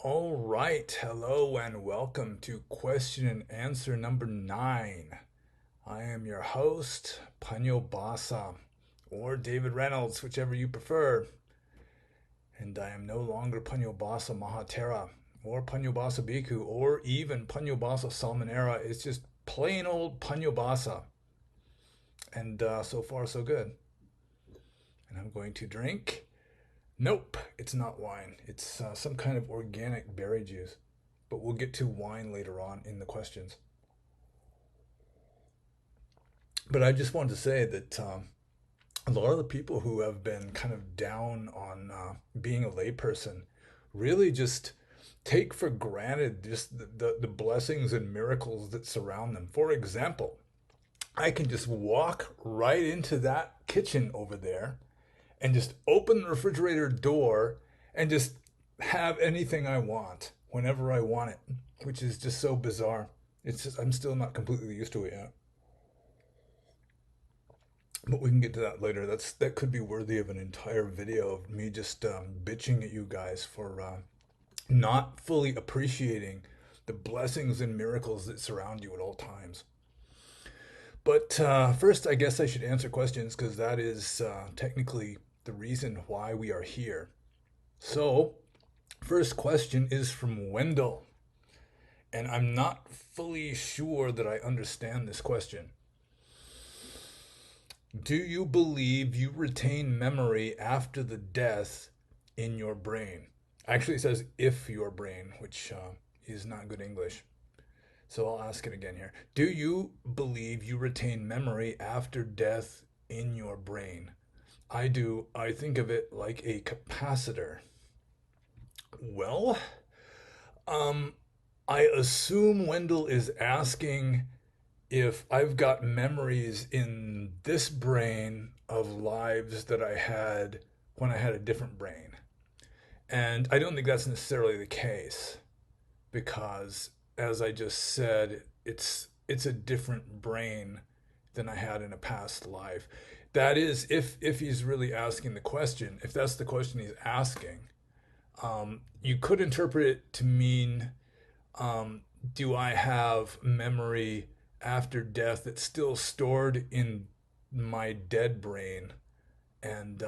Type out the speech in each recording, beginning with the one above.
All right, hello and welcome to question and answer number 9. I am your host, Pannobhasa, or David Reynolds, whichever you prefer. And I am no longer Pannobhasa Mahatera, or Pannobhasa Bhikkhu, or even Pannobhasa Samanera. It's just plain old Pannobhasa. And so far, so good. And I'm going to drink. Nope, it's not wine. It's some kind of organic berry juice. But we'll get to wine later on in the questions. But I just wanted to say that a lot of the people who have been kind of down on being a layperson really just take for granted just the blessings and miracles that surround them. For example, I can just walk right into that kitchen over there and just open the refrigerator door and just have anything I want whenever I want it, which is just so bizarre. It's just I'm still not completely used to it yet. But we can get to that later. That could be worthy of an entire video of me just bitching at you guys for not fully appreciating the blessings and miracles that surround you at all times. But first, I guess I should answer questions because that is technically the reason why we are here. So, first question is from Wendell, and I'm not fully sure that I understand this question. Do you believe you retain memory after the death in your brain? Actually, it says if your brain, which is not good English. So I'll ask it again here. Do you believe you retain memory after death in your brain? I do. I think of it like a capacitor. Well, um, I assume Wendell is asking if I've got memories in this brain of lives that I had when I had a different brain. And I don't think that's necessarily the case because, as I just said, it's a different brain than I had in a past life. That is, if he's really asking the question, if that's the question he's asking, you could interpret it to mean, um, do I have memory after death that's still stored in my dead brain? And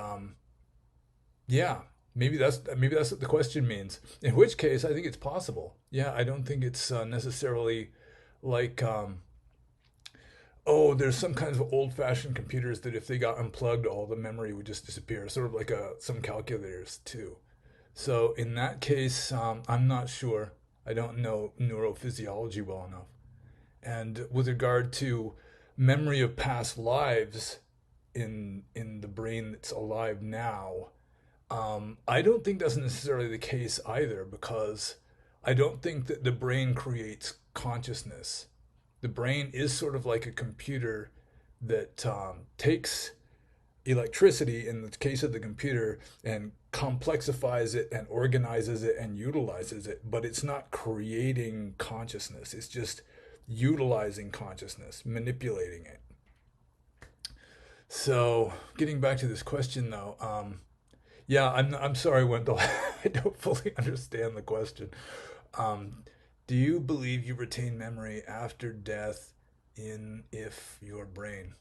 yeah, maybe that's what the question means. In which case, I think it's possible. Yeah, I don't think it's necessarily like oh, there's some kinds of old-fashioned computers that if they got unplugged, all the memory would just disappear. Sort of like some calculators too. So in that case, I'm not sure. I don't know neurophysiology well enough. And with regard to memory of past lives in the brain that's alive now, I don't think that's necessarily the case either because I don't think that the brain creates consciousness. The brain is sort of like a computer that takes electricity in the case of the computer and complexifies it and organizes it and utilizes it, but it's not creating consciousness. It's just utilizing consciousness, manipulating it. So, getting back to this question though, yeah, I'm sorry, Wendell. I don't fully understand the question. Um, do you believe you retain memory after death in if your brain?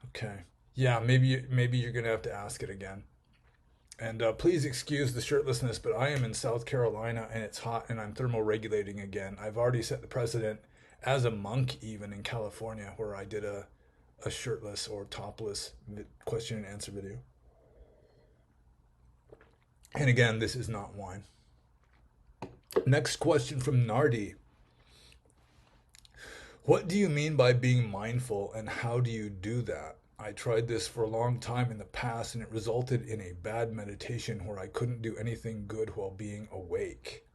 Okay. Yeah, maybe you're gonna have to ask it again. And please excuse the shirtlessness, but I am in South Carolina and it's hot and I'm thermoregulating again. I've already set the precedent as a monk, even in California, where I did a shirtless or topless question and answer video. And again, this is not wine. Next question from Nardi. What do you mean by being mindful and how do you do that? I tried this for a long time in the past and it resulted in a bad meditation where I couldn't do anything good while being awake.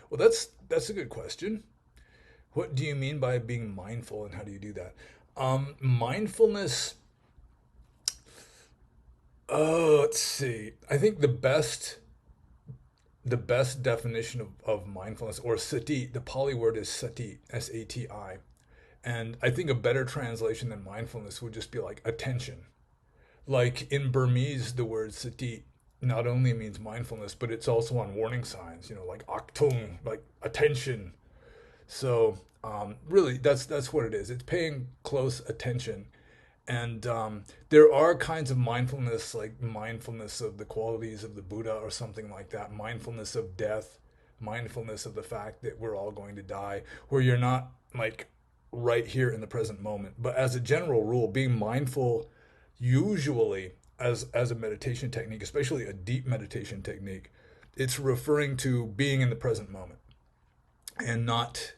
Well, that's a good question. What do you mean by being mindful and how do you do that? Mindfulness, oh, let's see. I think the best definition of mindfulness or sati, the Pali word is sati, S-A-T-I. And I think a better translation than mindfulness would just be like attention. Like in Burmese, the word sati not only means mindfulness, but it's also on warning signs, like Achtung, like attention. So really, that's what it is. It's paying close attention. And there are kinds of mindfulness, like mindfulness of the qualities of the Buddha or something like that, mindfulness of death, mindfulness of the fact that we're all going to die, where you're not like right here in the present moment. But as a general rule, being mindful usually as a meditation technique, especially a deep meditation technique, it's referring to being in the present moment and not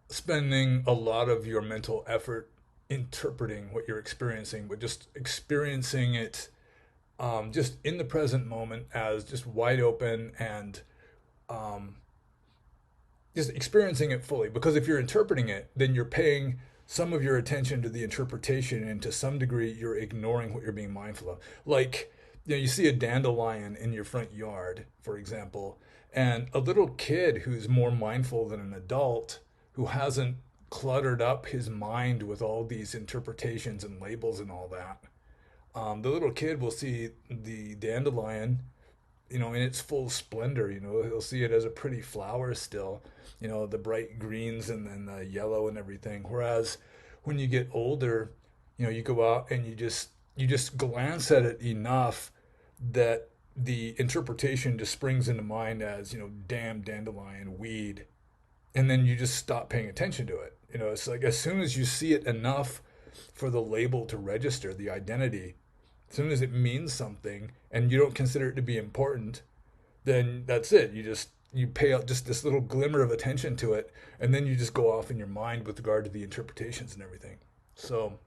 spending a lot of your mental effort interpreting what you're experiencing, but just experiencing it just in the present moment as just wide open and um, just experiencing it fully. Because if you're interpreting it, then you're paying some of your attention to the interpretation, and to some degree, you're ignoring what you're being mindful of. Like, you see a dandelion in your front yard, for example, and a little kid who's more mindful than an adult who hasn't cluttered up his mind with all these interpretations and labels and all that. The little kid will see the dandelion, in its full splendor. He'll see it as a pretty flower still, the bright greens and then the yellow and everything. Whereas when you get older, you go out and you just glance at it enough that the interpretation just springs into mind as, damn dandelion, weed. And then you just stop paying attention to it. It's like as soon as you see it enough for the label to register, the identity, as soon as it means something and you don't consider it to be important, then that's it. You pay out just this little glimmer of attention to it, and then you just go off in your mind with regard to the interpretations and everything. So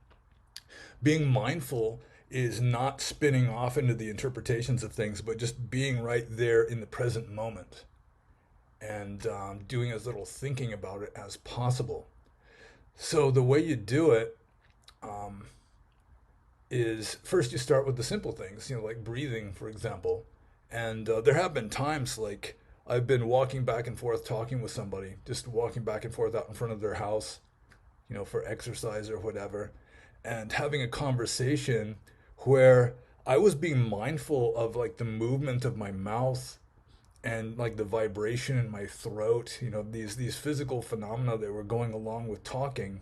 being mindful is not spinning off into the interpretations of things, but just being right there in the present moment and doing as little thinking about it as possible. So the way you do it um, is first you start with the simple things, like breathing, for example. And there have been times like I've been walking back and forth talking with somebody, just walking back and forth out in front of their house, for exercise or whatever, and having a conversation where I was being mindful of like the movement of my mouth and like the vibration in my throat, these physical phenomena that were going along with talking.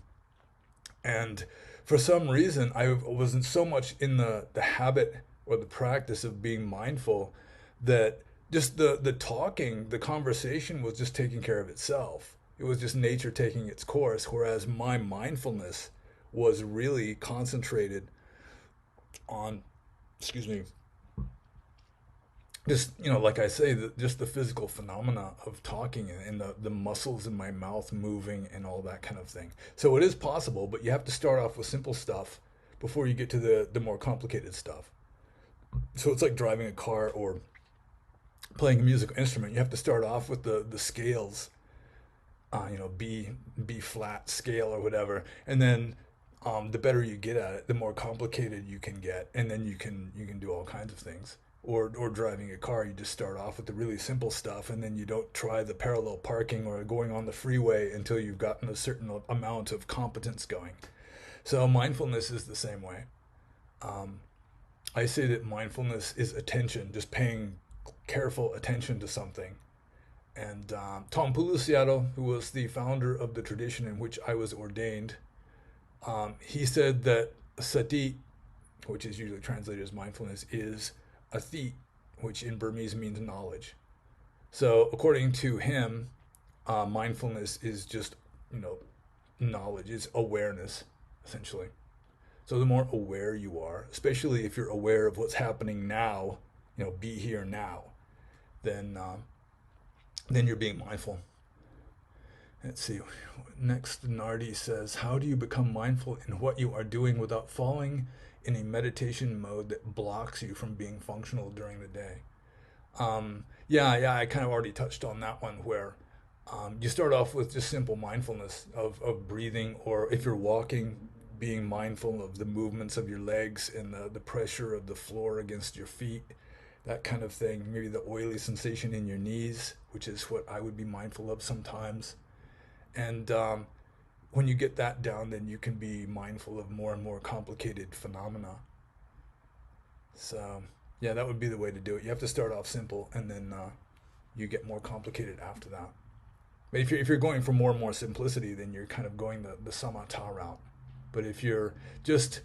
And for some reason, I wasn't so much in the habit or the practice of being mindful that just the talking, the conversation was just taking care of itself. It was just nature taking its course, whereas my mindfulness was really concentrated on, excuse me, just like I say, just the physical phenomena of talking and the muscles in my mouth moving and all that kind of thing. So it is possible, but you have to start off with simple stuff before you get to the more complicated stuff. So it's like driving a car or playing a musical instrument. You have to start off with the scales, B flat scale or whatever, and then the better you get at it, the more complicated you can get, and then you can do all kinds of things. Or driving a car, you just start off with the really simple stuff, and then you don't try the parallel parking or going on the freeway until you've gotten a certain amount of competence going. So mindfulness is the same way. Um, I say that mindfulness is attention, just paying careful attention to something. And Tom Pulusiado, who was the founder of the tradition in which I was ordained, he said that sati, which is usually translated as mindfulness, is athi, which in Burmese means knowledge. So according to him, mindfulness is just, knowledge, is awareness, essentially. So the more aware you are, especially if you're aware of what's happening now, be here now, then then you're being mindful. Let's see. Next, Nardi says, how do you become mindful in what you are doing without falling in a meditation mode that blocks you from being functional during the day? Yeah, I kind of already touched on that one where you start off with just simple mindfulness of breathing, or if you're walking, being mindful of the movements of your legs and the pressure of the floor against your feet, that kind of thing. Maybe the oily sensation in your knees, which is what I would be mindful of sometimes. And when you get that down, then you can be mindful of more and more complicated phenomena. So Yeah, that would be the way to do it. You have to start off simple, and then you get more complicated after that. But if you're going for more and more simplicity, then you're kind of going the samatha route. But if you're just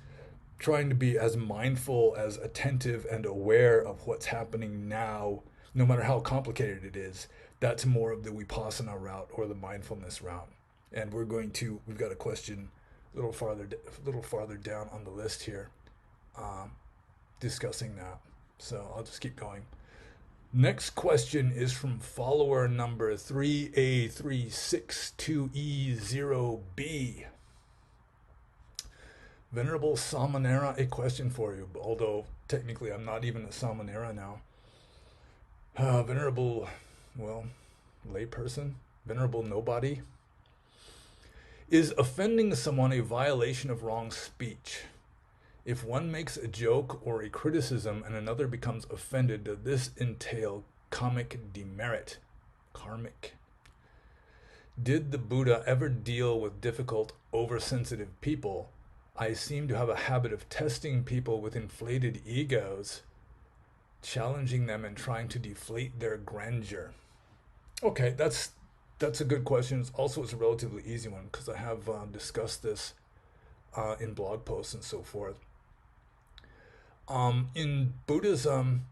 trying to be as mindful, as attentive, and aware of what's happening now, no matter how complicated it is, that's more of the vipassana route or the mindfulness route. And we've got a question a little farther down on the list here, discussing that. So I'll just keep going. Next question is from follower number 3A362E0B. Venerable Samanera, a question for you, although technically I'm not even a Samanera now. Venerable, well, layperson, venerable nobody. Is offending someone a violation of wrong speech? If one makes a joke or a criticism and another becomes offended, does this entail karmic demerit? Karmic. Did the Buddha ever deal with difficult, oversensitive people? I seem to have a habit of testing people with inflated egos, challenging them and trying to deflate their grandeur. Okay, that's a good question. Also, it's a relatively easy one because I have discussed this in blog posts and so forth. In Buddhism,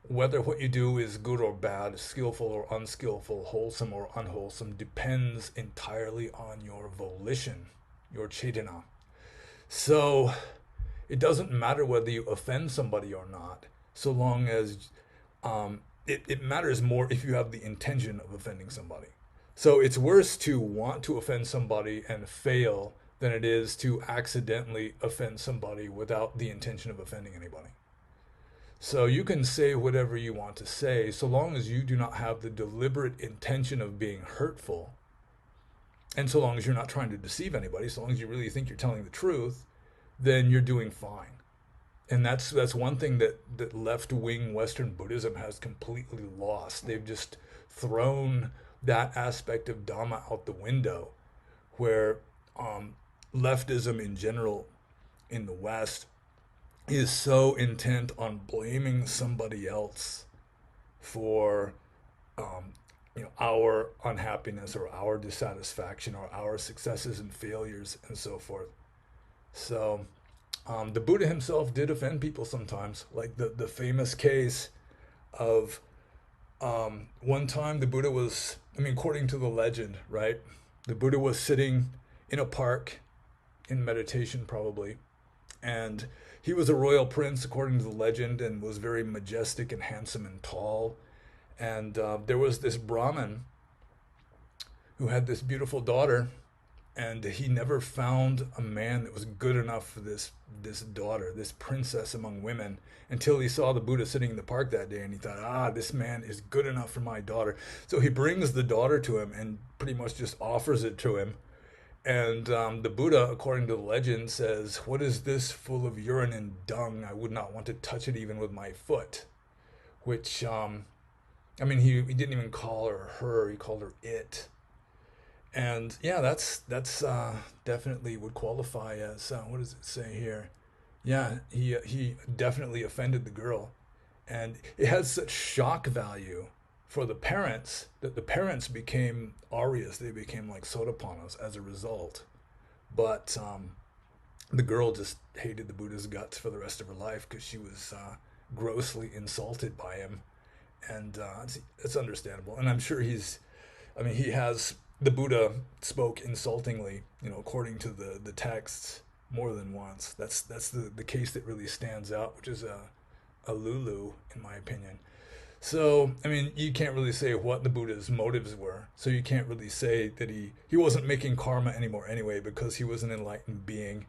whether what you do is good or bad, skillful or unskillful, wholesome or unwholesome, depends entirely on your volition, your cetana. So it doesn't matter whether you offend somebody or not, so long as it matters more if you have the intention of offending somebody. So it's worse to want to offend somebody and fail than it is to accidentally offend somebody without the intention of offending anybody. So you can say whatever you want to say, so long as you do not have the deliberate intention of being hurtful, and so long as you're not trying to deceive anybody, so long as you really think you're telling the truth, then you're doing fine. And that's one thing that left-wing Western Buddhism has completely lost. They've just thrown that aspect of Dhamma out the window, where leftism in general in the West is so intent on blaming somebody else for our unhappiness or our dissatisfaction or our successes and failures and so forth. So the Buddha himself did offend people sometimes, like the famous case of one time the Buddha was, according to the legend, right? The Buddha was sitting in a park in meditation probably, and he was a royal prince according to the legend and was very majestic and handsome and tall. And there was this Brahmin who had this beautiful daughter, and he never found a man that was good enough for this daughter, this princess among women, until he saw the Buddha sitting in the park that day, and he thought, this man is good enough for my daughter. So he brings the daughter to him and pretty much just offers it to him. And the Buddha, according to the legend, says, "What is this full of urine and dung? I would not want to touch it even with my foot." Which, he didn't even call her, he called her it. And yeah, that's definitely would qualify as, what does it say here? Yeah, he definitely offended the girl. And it has such shock value for the parents that the parents became Aryas. They became like Sotapannas as a result. But the girl just hated the Buddha's guts for the rest of her life because she was grossly insulted by him. And it's understandable. And I'm sure the Buddha spoke insultingly, according to the texts more than once. That's the case that really stands out, which is a Lulu, in my opinion. So, you can't really say what the Buddha's motives were. So you can't really say that he wasn't making karma anymore anyway, because he was an enlightened being.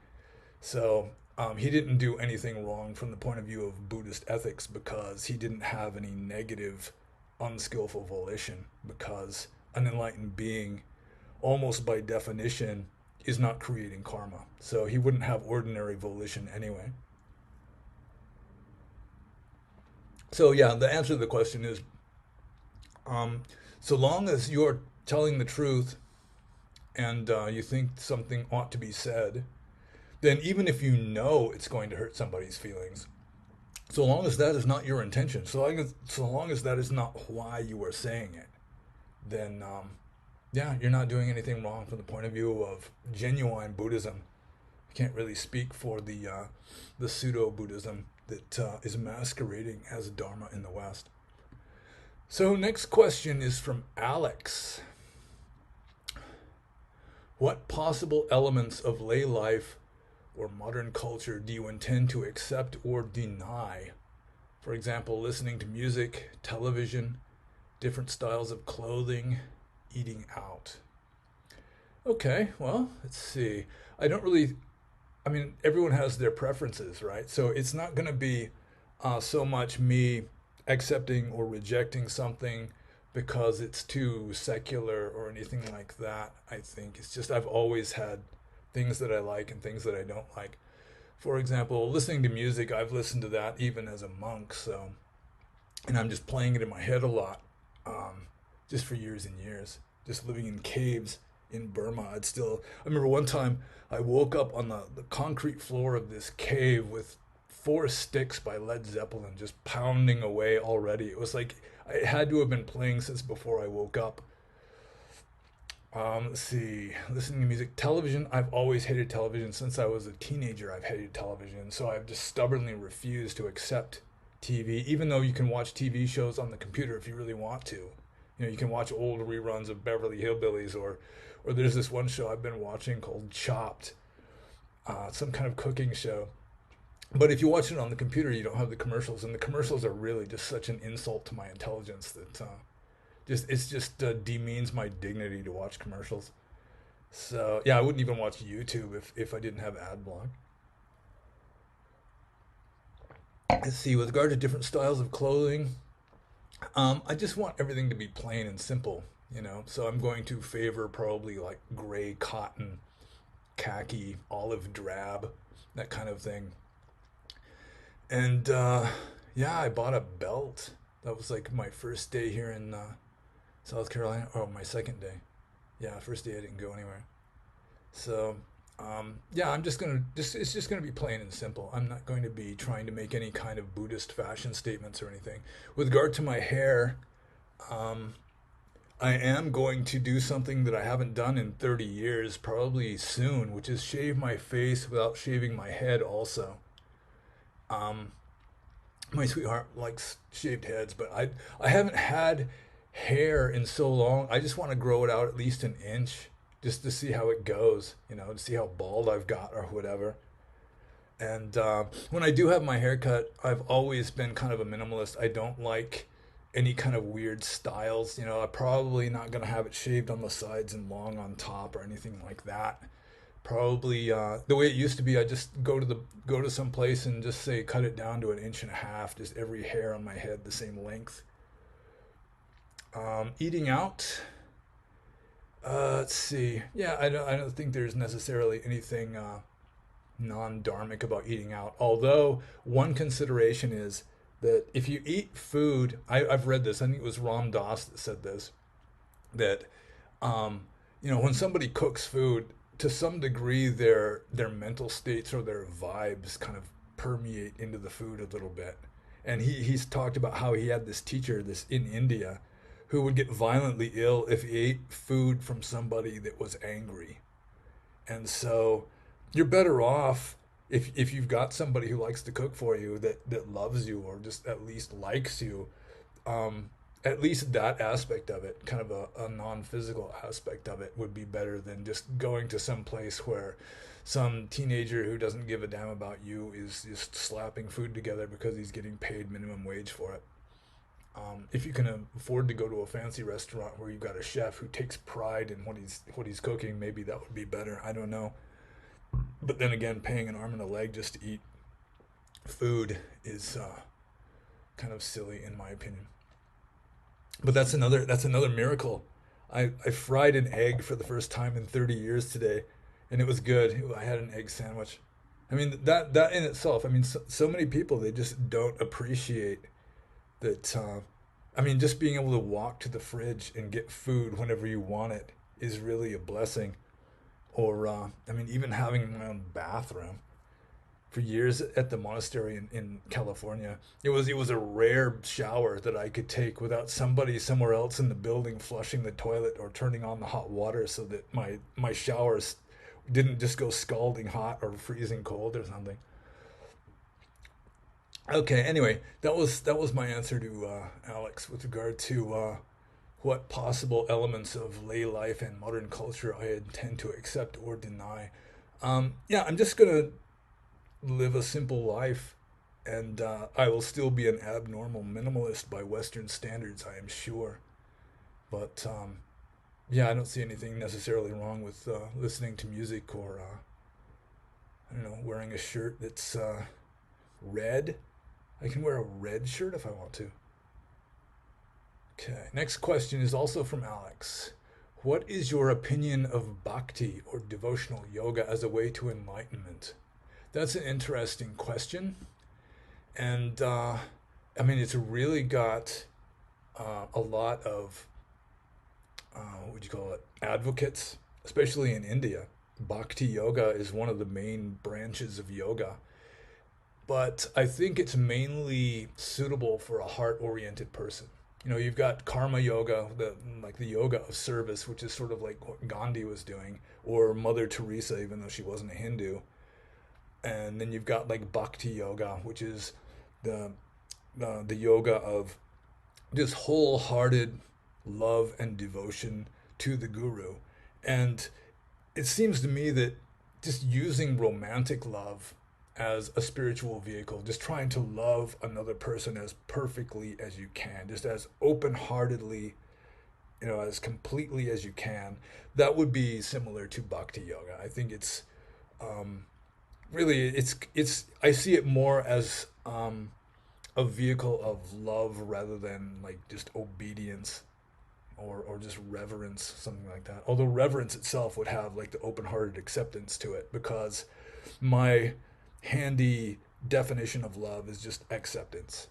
So he didn't do anything wrong from the point of view of Buddhist ethics, because he didn't have any negative, unskillful volition, because an enlightened being, almost by definition, is not creating karma. So he wouldn't have ordinary volition anyway. So yeah, the answer to the question is, so long as you're telling the truth and you think something ought to be said, then even if you know it's going to hurt somebody's feelings, So long as that is not your intention, so long as that is not why you are saying it, then yeah, you're not doing anything wrong from the point of view of genuine Buddhism. I can't really speak for the pseudo Buddhism that is masquerading as Dharma in the West. So next question is from Alex. What possible elements of lay life or modern culture do you intend to accept or deny? For example, listening to music, television, different styles of clothing, eating out. Okay, well, let's see. I don't really, I mean, everyone has their preferences, right? So it's not going to be so much me accepting or rejecting something because it's too secular or anything like that. I think it's just I've always had things that I like and things that I don't like. For example, listening to music, I've listened to that even as a monk, so, and I'm just playing it in my head a lot, just for years and years, just living in caves in Burma. I remember one time I woke up on the concrete floor of this cave with Four Sticks by Led Zeppelin just pounding away already. It was like it had to have been playing since before I woke up. Let's see, listening to music, television. I've always hated television since I was a teenager. I've hated television, so I've just stubbornly refused to accept TV, even though you can watch TV shows on the computer if you really want to. You know, you can watch old reruns of Beverly Hillbillies, or there's this one show I've been watching called Chopped, some kind of cooking show. But if you watch it on the computer, you don't have the commercials, and the commercials are really just such an insult to my intelligence that just demeans my dignity to watch commercials. So yeah, I wouldn't even watch YouTube if I didn't have ad block. Let's see, with regard to different styles of clothing, I just want everything to be plain and simple, you know. So I'm going to favor probably like gray cotton, khaki, olive drab, that kind of thing. And yeah, I bought a belt. That was like my first day here in South Carolina. Oh, my second day. Yeah, first day I didn't go anywhere. So yeah, I'm just gonna just it's just gonna be plain and simple. I'm not going to be trying to make any kind of Buddhist fashion statements or anything. With regard to my hair, um, I am going to do something that I haven't done in 30 years, probably soon, which is shave my face without shaving my head also. Um, my sweetheart likes shaved heads, but I haven't had hair in so long. I just want to grow it out at least an inch just to see how it goes, you know, to see how bald I've got or whatever. And when I do have my hair cut, I've always been kind of a minimalist. I don't like any kind of weird styles. You know, I'm probably not going to have it shaved on the sides and long on top or anything like that. Probably the way it used to be, I just go to some place and just say cut it down to an inch and a half, just every hair on my head the same length. Eating out. Let's see. Yeah, I don't think there's necessarily anything non-dharmic about eating out. Although one consideration is that if you eat food, I've read this. I think it was Ram Dass that said this. That um, you know, when somebody cooks food, to some degree, their mental states or their vibes kind of permeate into the food a little bit. And he's talked about how he had this teacher, this in India, who would get violently ill if he ate food from somebody that was angry. And so you're better off if you've got somebody who likes to cook for you that loves you or just at least likes you, at least that aspect of it, kind of a non-physical aspect of it, would be better than just going to some place where some teenager who doesn't give a damn about you is just slapping food together because he's getting paid minimum wage for it. If you can afford to go to a fancy restaurant where you've got a chef who takes pride in what he's cooking, maybe that would be better. I don't know. But then again, paying an arm and a leg just to eat food is kind of silly in my opinion. But that's another miracle. I fried an egg for the first time in 30 years today, and it was good. I had an egg sandwich. I mean that in itself. I mean, so many people, they just don't appreciate that. I mean, just being able to walk to the fridge and get food whenever you want it is really a blessing. Or I mean, even having my own bathroom. for years at the monastery in California. It was a rare shower that I could take without somebody somewhere else in the building flushing the toilet or turning on the hot water so that my showers didn't just go scalding hot or freezing cold or something. Okay, anyway, that was my answer to Alex with regard to what possible elements of lay life and modern culture I intend to accept or deny. Yeah, I'm just gonna live a simple life, and I will still be an abnormal minimalist by Western standards, I am sure. But yeah, I don't see anything necessarily wrong with listening to music or I don't know, wearing a shirt that's red. I can wear a red shirt if I want to. Okay, next question is also from Alex. What is your opinion of bhakti or devotional yoga as a way to enlightenment? That's an interesting question. And I mean, it's really got a lot of, what would you call it, advocates, especially in India. Bhakti yoga is one of the main branches of yoga. But I think it's mainly suitable for a heart oriented person. You know, you've got karma yoga, like the yoga of service, which is sort of like what Gandhi was doing, or Mother Teresa, even though she wasn't a Hindu. And then you've got like bhakti yoga, which is the the yoga of just wholehearted love and devotion to the guru. And it seems to me that just using romantic love as a spiritual vehicle, just trying to love another person as perfectly as you can, just as open heartedly, as completely as you can, that would be similar to bhakti yoga. I think it's um, really I see it more as a vehicle of love rather than like just obedience or just reverence, something like that. Although reverence itself would have like the open-hearted acceptance to it, because my handy definition of love is just acceptance.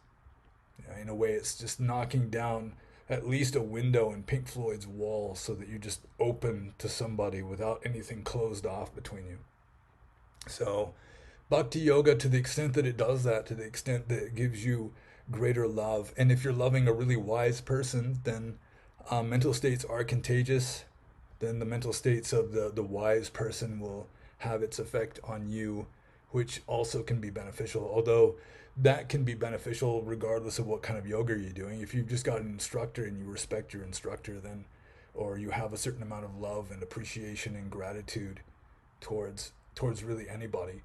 In a way, it's just knocking down at least a window in Pink Floyd's wall so that you just open to somebody without anything closed off between you. So, bhakti yoga, to the extent that it does that, to the extent that it gives you greater love, and if you're loving a really wise person, then mental states are contagious. Then the mental states of the wise person will have its effect on you, which also can be beneficial. Although that can be beneficial regardless of what kind of yoga you're doing. If you've just got an instructor and you respect your instructor, then, or you have a certain amount of love and appreciation and gratitude towards really anybody,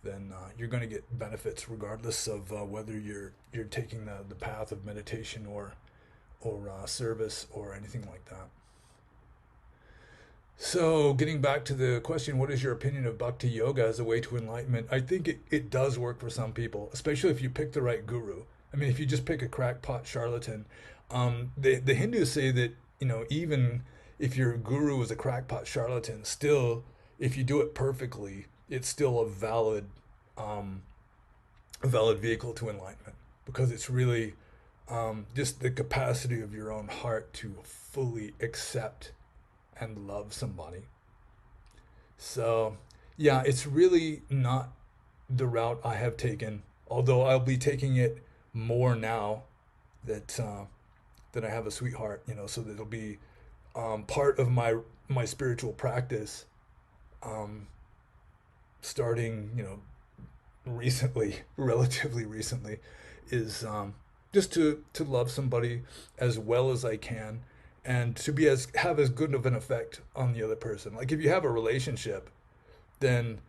then you're going to get benefits regardless of whether you're taking the path of meditation or service or anything like that. So, getting back to the question, what is your opinion of bhakti yoga as a way to enlightenment? I think it does work for some people, especially if you pick the right guru. I mean, if you just pick a crackpot charlatan, the Hindus say that, even if your guru is a crackpot charlatan, still, if you do it perfectly, it's still um, a valid vehicle to enlightenment, because it's really just the capacity of your own heart to fully accept and love somebody. So, yeah, it's really not the route I have taken, although I'll be taking it more now that that I have a sweetheart, so that it'll be part of my spiritual practice, um, starting, recently, relatively recently, is just to love somebody as well as I can, and to be as have as good of an effect on the other person. Like if you have a relationship, then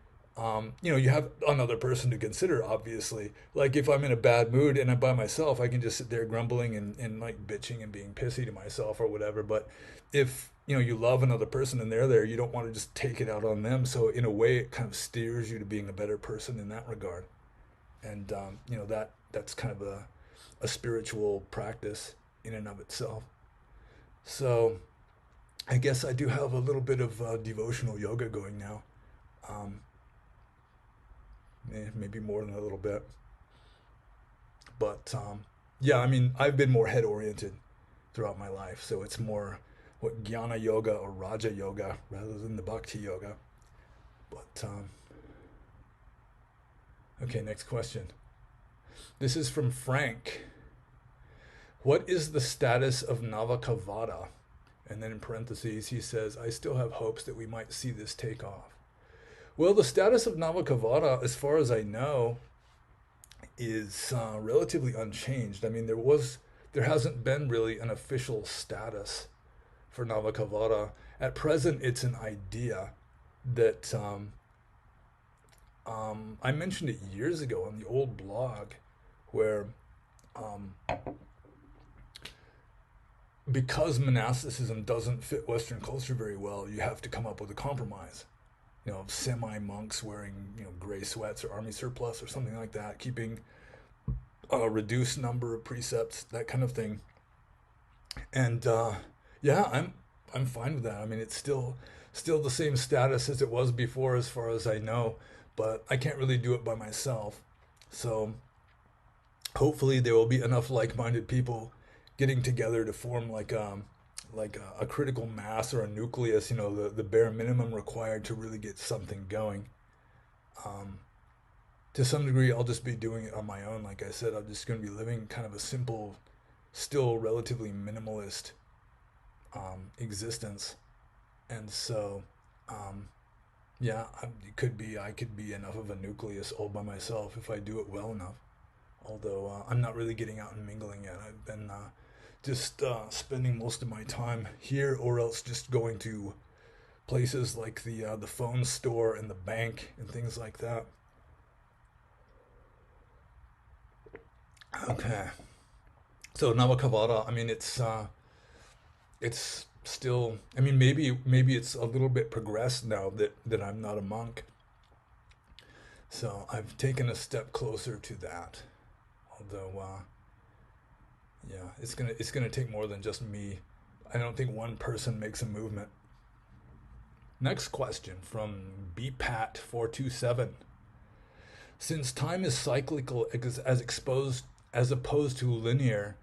you have another person to consider, obviously. Like if I'm in a bad mood and I'm by myself, I can just sit there grumbling and like bitching and being pissy to myself or whatever. But if you love another person and they're there, you don't want to just take it out on them. So in a way, it kind of steers you to being a better person in that regard. And that's kind of a spiritual practice in and of itself. So I guess I do have a little bit of devotional yoga going now. Um, maybe more than a little bit. But yeah, I mean, I've been more head oriented throughout my life. So it's more what jnana yoga or raja yoga rather than the bhakti yoga. But Okay, next question. This is from Frank. What is the status of Navakavada? And then in parentheses, he says, I still have hopes that we might see this take off. Well, the status of Navakavada, as far as I know, is relatively unchanged. I mean, there hasn't been really an official status for Navakavada. At present, it's an idea that I mentioned it years ago on the old blog, where um, because monasticism doesn't fit Western culture very well, you have to come up with a compromise. You know, semi monks wearing gray sweats or army surplus or something like that, keeping a reduced number of precepts, that kind of thing. And yeah, I'm fine with that. I mean, it's still the same status as it was before, as far as I know, but I can't really do it by myself. So hopefully there will be enough like-minded people getting together to form like a critical mass or a nucleus, the bare minimum required to really get something going. Um, to some degree, I'll just be doing it on my own. Like I said, I'm just going to be living kind of a simple, still relatively minimalist existence. And so, um, yeah, I could be enough of a nucleus all by myself if I do it well enough. Although I'm not really getting out and mingling yet. I've been just spending most of my time here, or else just going to places like the phone store and the bank and things like that. Okay, so Navakavada. I mean, it's still. I mean, maybe it's a little bit progressed now that I'm not a monk. So I've taken a step closer to that. Although, yeah, it's gonna take more than just me. I don't think one person makes a movement. Next question from BPAT427. Since time is cyclical as opposed to linear,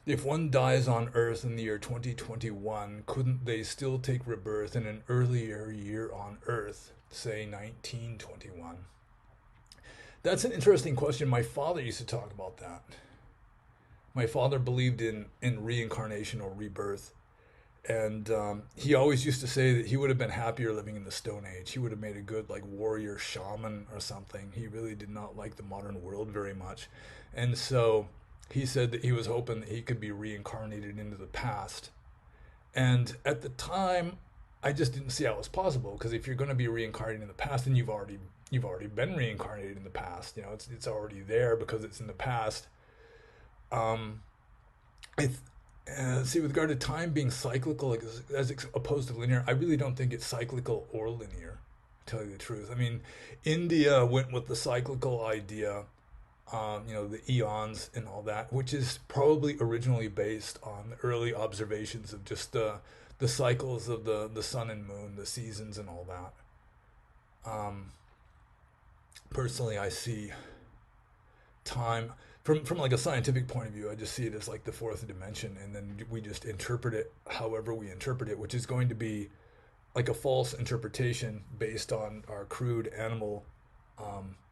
if one dies on Earth in the year 2021, couldn't they still take rebirth in an earlier year on Earth, say 1921? That's an interesting question. My father used to talk about that. My father believed in reincarnation or rebirth. And he always used to say that he would have been happier living in the Stone Age. He would have made a good like warrior shaman or something. He really did not like the modern world very much. And so he said that he was hoping that he could be reincarnated into the past. And at the time, I just didn't see how it was possible, because if you're going to be reincarnated in the past, then you've already been reincarnated in the past. It's already there because it's in the past. Um, I See, with regard to time being cyclical, like, as opposed to linear, I really don't think it's cyclical or linear. To tell you the truth, I mean, India went with the cyclical idea, the eons and all that, which is probably originally based on the early observations of just the cycles of the sun and moon, the seasons, and all that. Um, Personally, I see time from like a scientific point of view. I just see it as like the fourth dimension, and then we just interpret it however we interpret it, which is going to be like a false interpretation based on our crude animal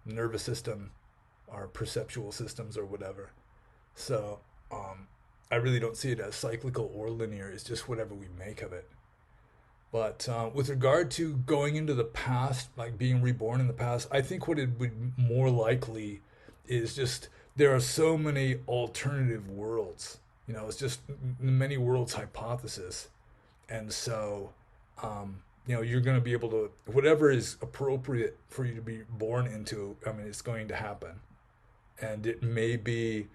nervous system, our perceptual systems, or whatever. So I really don't see it as cyclical or linear. It's just whatever we make of it. But with regard to going into the past, like being reborn in the past, I think what it would more likely is just there are so many alternative worlds. It's just many worlds hypothesis. And so, you're going to be able to, whatever is appropriate for you to be born into, I mean, it's going to happen. And it may be,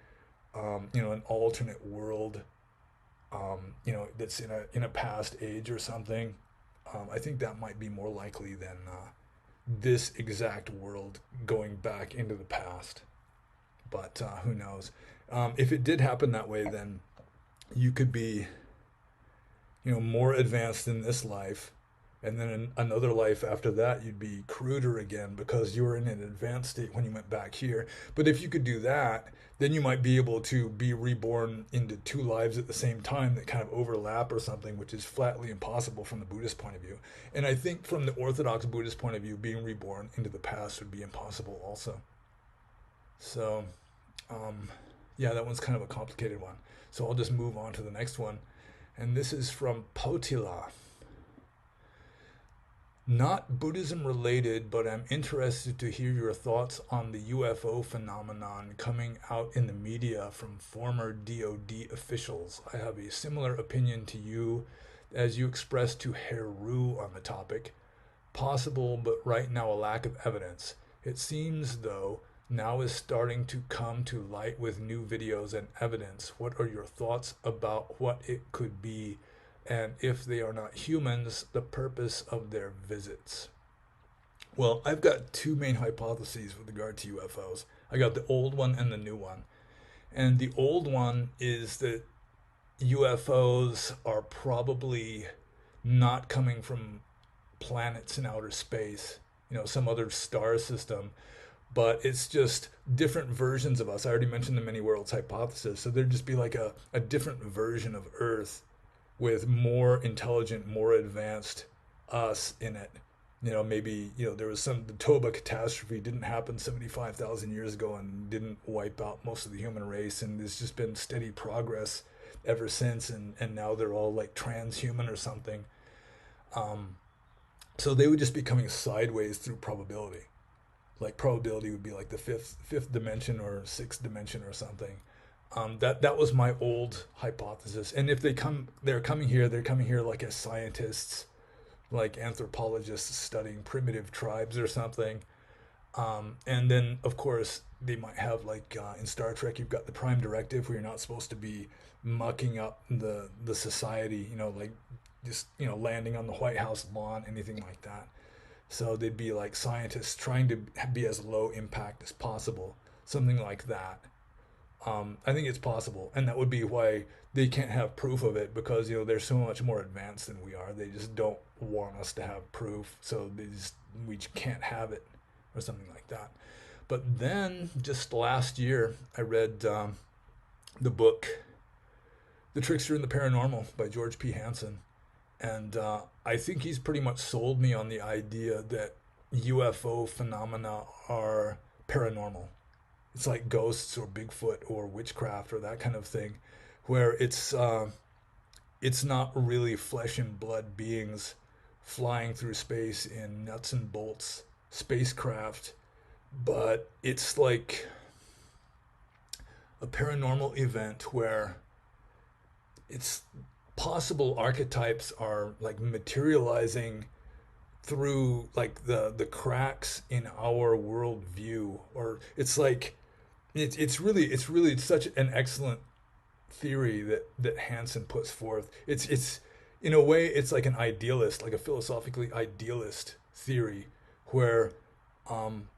an alternate world, that's in a past age or something. I think that might be more likely than this exact world going back into the past. But who knows? If it did happen that way, then you could be, more advanced in this life, and then in another life after that, you'd be cruder again because you were in an advanced state when you went back here. But if you could do that, then you might be able to be reborn into two lives at the same time that kind of overlap or something, which is flatly impossible from the Buddhist point of view. And I think from the Orthodox Buddhist point of view, being reborn into the past would be impossible also. So, um, yeah, that one's kind of a complicated one. So I'll just move on to the next one. And this is from Potila. Not Buddhism related, but I'm interested to hear your thoughts on the UFO phenomenon coming out in the media from former DoD officials. I have a similar opinion to you as you expressed to Heru on the topic. Possible, but right now a lack of evidence. It seems, though, now is starting to come to light with new videos and evidence. What are your thoughts about what it could be? And if they are not humans, the purpose of their visits. Well, I've got two main hypotheses with regard to UFOs. I got the old one and the new one. And the old one is that UFOs are probably not coming from planets in outer space, some other star system, but it's just different versions of us. I already mentioned the many worlds hypothesis. So there'd just be like a different version of Earth with more intelligent, more advanced us in it. Maybe, there was the Toba catastrophe didn't happen 75,000 years ago and didn't wipe out most of the human race. And there's just been steady progress ever since. And now they're all like transhuman or something. So they would just be coming sideways through probability. Like probability would be like the fifth dimension or sixth dimension or something. That was my old hypothesis. And if they're coming here like as scientists, like anthropologists studying primitive tribes or something. And then of course they might have like in Star Trek, you've got the Prime Directive where you're not supposed to be mucking up the society, like just landing on the White House lawn, anything like that. So they'd be like scientists trying to be as low impact as possible, something like that. I think it's possible, and that would be why they can't have proof of it because they're so much more advanced than we are. They just don't want us to have proof, so we can't have it or something like that. But then just last year, I read the book "The Trickster and the Paranormal" by George P. Hansen, and I think he's pretty much sold me on the idea that UFO phenomena are paranormal. It's like ghosts or Bigfoot or witchcraft or that kind of thing, where it's not really flesh and blood beings flying through space in nuts and bolts spacecraft, but it's like a paranormal event where it's possible archetypes are like materializing through like the cracks in our worldview, or it's like it's really such an excellent theory that Hansen puts forth. It's in a way it's like an idealist, like a philosophically idealist theory where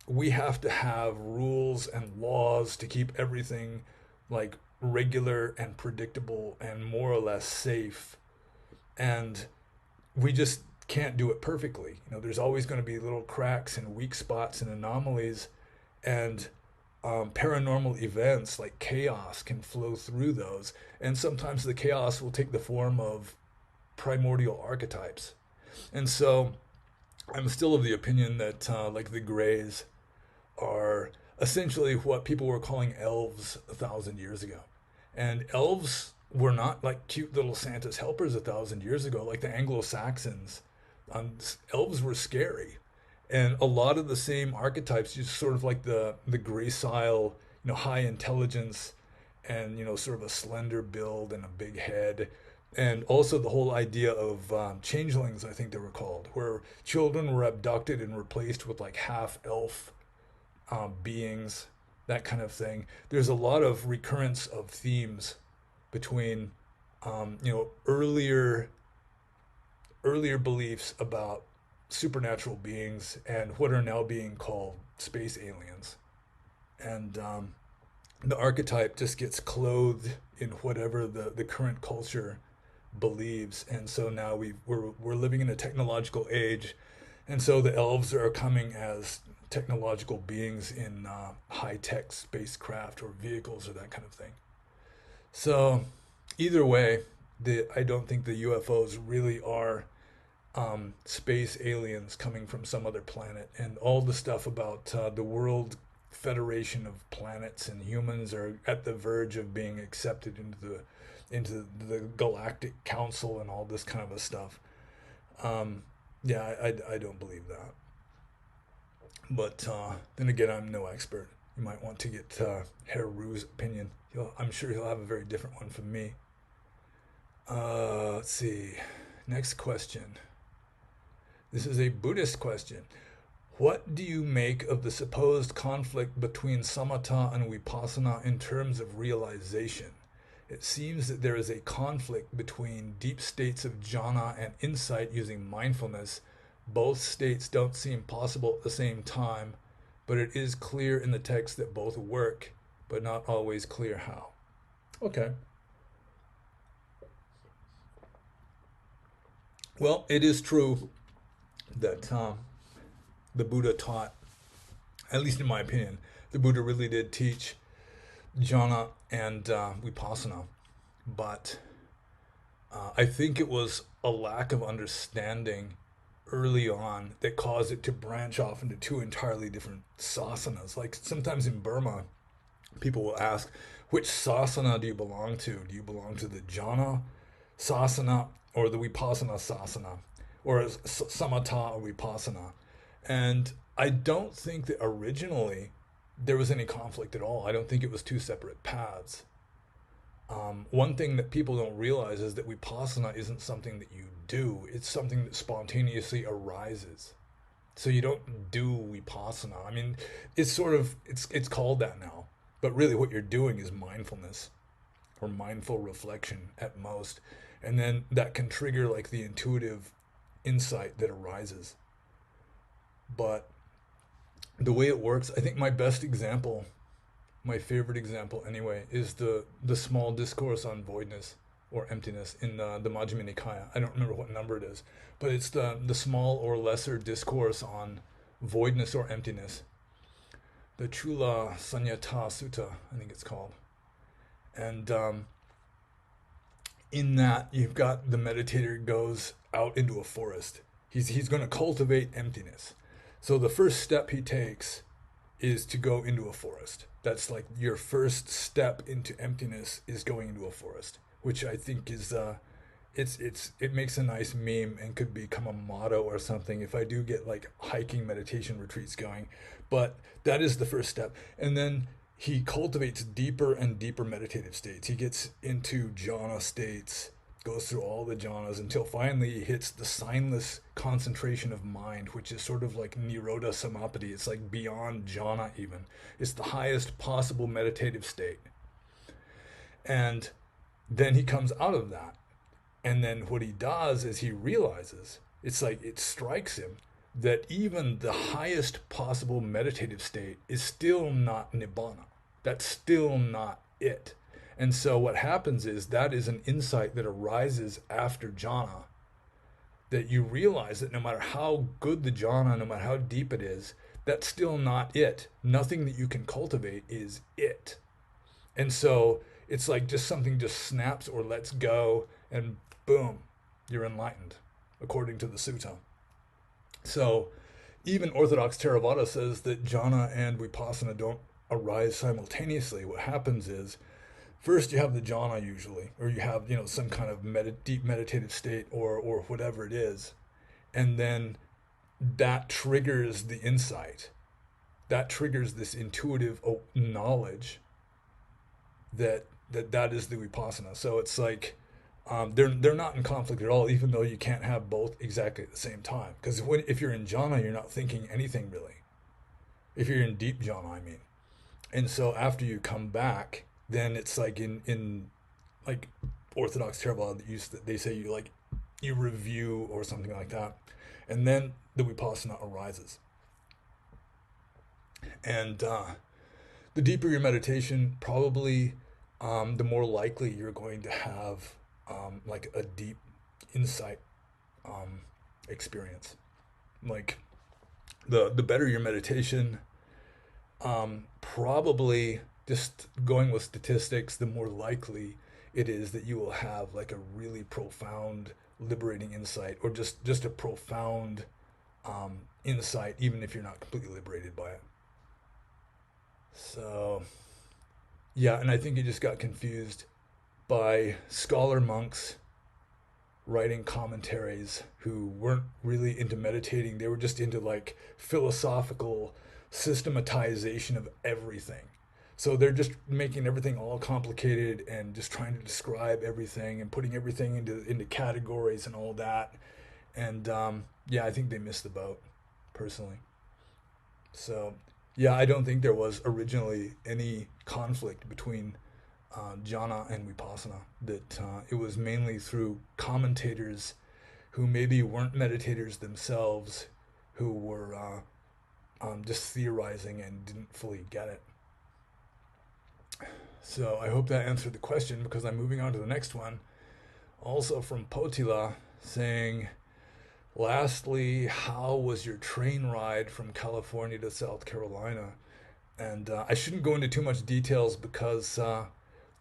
we have to have rules and laws to keep everything like regular and predictable and more or less safe, and we just can't do it perfectly. There's always going to be little cracks and weak spots and anomalies, and paranormal events like chaos can flow through those. And sometimes the chaos will take the form of primordial archetypes. And so I'm still of the opinion that like the Greys are essentially what people were calling elves 1,000 years ago. And elves were not like cute little Santa's helpers 1,000 years ago, like the Anglo-Saxons. Elves were scary, and a lot of the same archetypes, just sort of like the gracile, high intelligence, and sort of a slender build and a big head, and also the whole idea of changelings, I think they were called, where children were abducted and replaced with like half elf beings, that kind of thing. There's a lot of recurrence of themes between earlier beliefs about supernatural beings and what are now being called space aliens. And the archetype just gets clothed in whatever the current culture believes. And so now we're living in a technological age. And so the elves are coming as technological beings in high-tech spacecraft or vehicles or that kind of thing. So either way, I don't think the UFOs really are space aliens coming from some other planet. And all the stuff about the world federation of planets, and humans are at the verge of being accepted into the galactic council and all this kind of a stuff. Yeah, I don't believe that. But then again, I'm no expert. You might want to get Herr Ru's opinion. I'm sure he'll have a very different one from me. Let's see. Next question. This is a Buddhist question. What do you make of the supposed conflict between samatha and vipassana in terms of realization? It seems that there is a conflict between deep states of jhana and insight using mindfulness. Both states don't seem possible at the same time, but it is clear in the text that both work, but not always clear how. Okay. Well, it is true that the Buddha taught, at least in my opinion, the Buddha really did teach jhana and vipassana, but I think it was a lack of understanding early on that caused it to branch off into two entirely different sasanas. Like sometimes in Burma, people will ask, which sasana do you belong to? Do you belong to the jhana sasana or the vipassana sasana, or samatha or vipassana? And I don't think that originally there was any conflict at all. I don't think it was two separate paths. One thing that people don't realize is that vipassana isn't something that you do. It's something that spontaneously arises. So you don't do vipassana. I mean, it's called that now, but really what you're doing is mindfulness or mindful reflection at most, and then that can trigger like the intuitive insight that arises. But the way it works, I think my best example, my favorite example anyway, is the small discourse on voidness or emptiness in the Majjhima Nikaya. I don't remember what number it is, but it's the small or lesser discourse on voidness or emptiness. The Chula Sanyata Sutta, I think it's called. And in that, you've got the meditator goes out into a forest. He's going to cultivate emptiness. So the first step he takes is to go into a forest. That's like your first step into emptiness is going into a forest, which I think is it makes a nice meme and could become a motto or something if I do get like hiking meditation retreats going. But that is the first step. And then he cultivates deeper and deeper meditative states. He gets into jhana states, goes through all the jhanas until finally he hits the signless concentration of mind, which is sort of like nirodha samapati. It's like beyond jhana even. It's the highest possible meditative state. And then he comes out of that. And then what he does is he realizes, it's like it strikes him that even the highest possible meditative state is still not nibbana. That's still not it. And so what happens is that is an insight that arises after jhana, that you realize that no matter how good the jhana, no matter how deep it is, that's still not it. Nothing that you can cultivate is it. And so it's like just something just snaps or lets go and boom, you're enlightened, according to the sutta. So even Orthodox Theravada says that jhana and vipassana don't arise simultaneously. What happens is first you have the jhana usually, or you have some kind of deep meditative state or whatever it is, and then that triggers the insight. That triggers this intuitive knowledge that is the vipassana. So it's like they're not in conflict at all, even though you can't have both exactly at the same time. Because if you're in jhana, you're not thinking anything really. If you're in deep jhana, I mean. And so after you come back, then it's like in like Orthodox Theravada, they say you review or something like that, and then the vipassana arises. And the deeper your meditation, probably the more likely you're going to have like a deep insight experience. Like the better your meditation, probably just going with statistics, the more likely it is that you will have like a really profound liberating insight, or just a profound insight, even if you're not completely liberated by it. So, yeah, and I think he just got confused by scholar monks writing commentaries who weren't really into meditating. They were just into like philosophical systematization of everything. So they're just making everything all complicated and just trying to describe everything and putting everything into categories and all that. And yeah, I think they missed the boat, personally. So yeah, I don't think there was originally any conflict between jhana and vipassana. That it was mainly through commentators who maybe weren't meditators themselves, who were just theorizing and didn't fully get it. So I hope that answered the question, because I'm moving on to the next one. Also from Potila, saying, lastly, how was your train ride from California to South Carolina? And I shouldn't go into too much details, because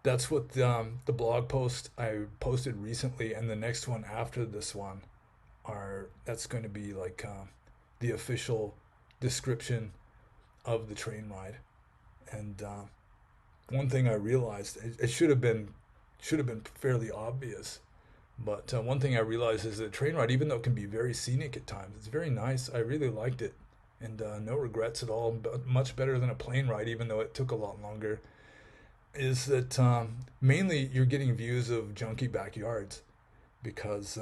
that's what the blog post I posted recently and the next one after this one are. That's going to be like the official description of the train ride. And one thing I realized, it should have been fairly obvious, but one thing I realized is that a train ride, even though it can be very scenic at times, it's very nice. I really liked it, and no regrets at all. But much better than a plane ride, even though it took a lot longer. Is that mainly you're getting views of junky backyards, because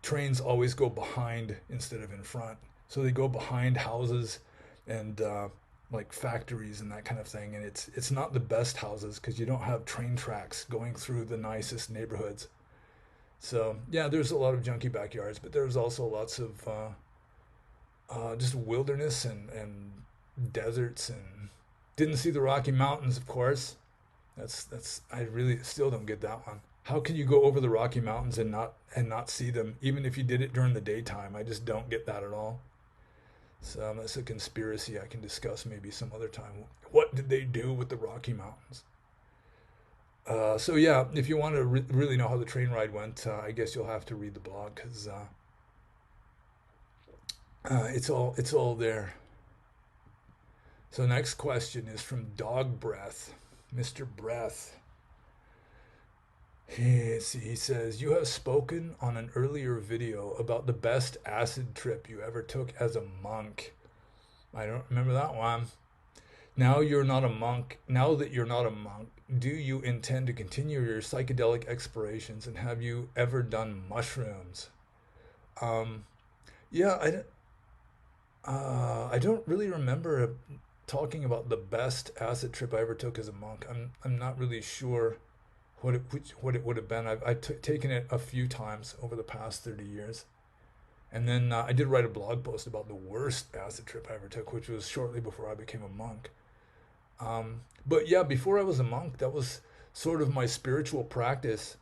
trains always go behind instead of in front. So they go behind houses and like factories and that kind of thing. And it's not the best houses, because you don't have train tracks going through the nicest neighborhoods. So yeah, there's a lot of junky backyards, but there's also lots of just wilderness and deserts. And didn't see the Rocky Mountains, of course. That's I really still don't get that one. How can you go over the Rocky Mountains and not see them, even if you did it during the daytime? I just don't get that at all. So that's a conspiracy I can discuss maybe some other time. What did they do with the Rocky Mountains? So yeah, if you want to really know how the train ride went, I guess you'll have to read the blog, because it's all there. So next question is from Dog Breath, Mr. Breath. He says, you have spoken on an earlier video about the best acid trip you ever took as a monk. I don't remember that one. Now you're not a monk. Now that you're not a monk, do you intend to continue your psychedelic explorations, and have you ever done mushrooms? Um, yeah, I don't really remember talking about the best acid trip I ever took as a monk. I'm not really sure what it would have been. I've taken it a few times over the past 30 years. And then I did write a blog post about the worst acid trip I ever took, which was shortly before I became a monk. But yeah, before I was a monk, that was sort of my spiritual practice,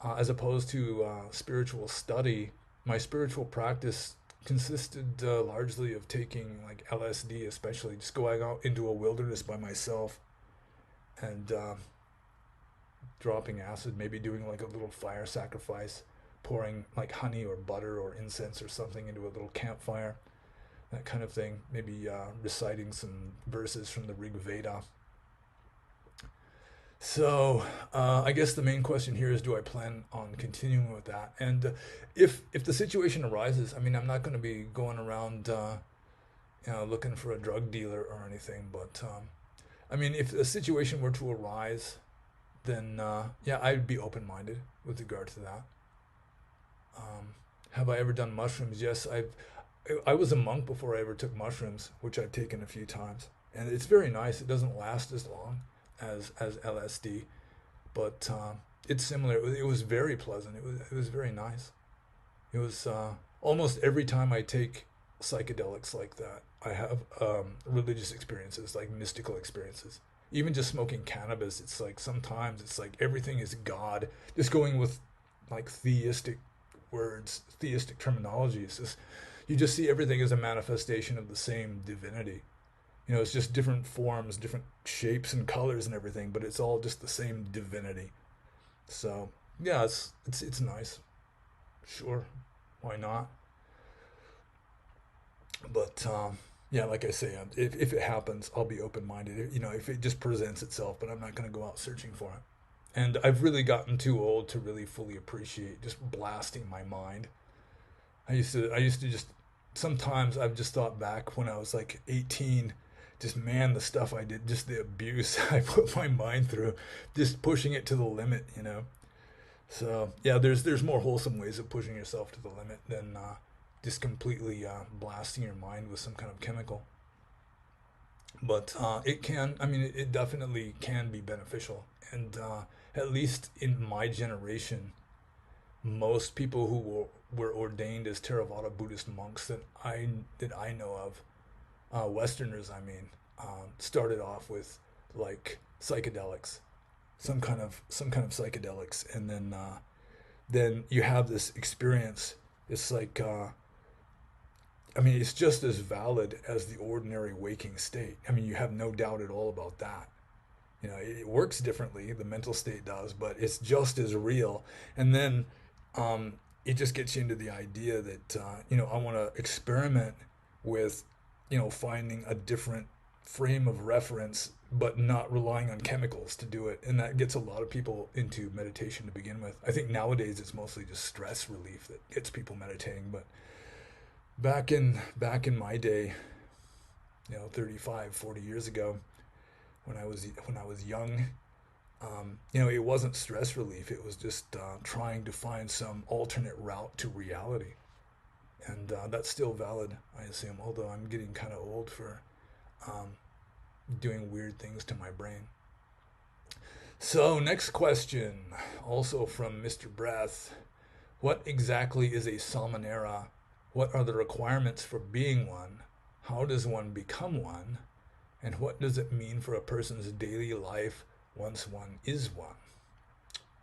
as opposed to spiritual study. My spiritual practice consisted largely of taking like LSD, especially just going out into a wilderness by myself and dropping acid, maybe doing like a little fire sacrifice, pouring like honey or butter or incense or something into a little campfire, that kind of thing. Maybe reciting some verses from the Rig Veda. So I guess the main question here is, do I plan on continuing with that? And if the situation arises, I mean, I'm not going to be going around looking for a drug dealer or anything. But I mean, if a situation were to arise, then yeah, I'd be open minded with regard to that. Have I ever done mushrooms? Yes, I was a monk before I ever took mushrooms, which I've taken a few times, and it's very nice. It doesn't last as long as LSD, but it's similar. It was very pleasant. It was very nice. It was almost every time I take psychedelics like that, I have religious experiences, like mystical experiences. Even just smoking cannabis, it's like sometimes it's like everything is God. Just going with like theistic words, theistic terminology. It's just, you just see everything as a manifestation of the same divinity. It's just different forms, different shapes and colors and everything, but it's all just the same divinity. So yeah, it's nice. Sure, why not? But Yeah, like I say, if it happens, I'll be open minded. You know, if it just presents itself, but I'm not going to go out searching for it. And I've really gotten too old to really fully appreciate just blasting my mind. I used to just, sometimes I've just thought back when I was like 18, just man, the stuff I did, just the abuse I put my mind through, just pushing it to the limit, you know. So yeah, there's more wholesome ways of pushing yourself to the limit than just completely blasting your mind with some kind of chemical. But it can, I mean, it definitely can be beneficial. And at least in my generation, most people who were ordained as Theravada Buddhist monks that I know of, Westerners, I mean, started off with like psychedelics, some kind of psychedelics, and then you have this experience. It's like I mean, it's just as valid as the ordinary waking state. I mean, you have no doubt at all about that. You know, it works differently, the mental state does, but it's just as real. And then it just gets you into the idea that, I want to experiment with, finding a different frame of reference, but not relying on chemicals to do it. And that gets a lot of people into meditation to begin with. I think nowadays it's mostly just stress relief that gets people meditating. But back in my day, 35, 40 years ago, when I was young, it wasn't stress relief. It was just trying to find some alternate route to reality, and that's still valid, I assume. Although I'm getting kind of old for um, doing weird things to my brain. So next question, also from Mr. Breath: what exactly is a samanera? What are the requirements for being one? How does one become one? And what does it mean for a person's daily life once one is one?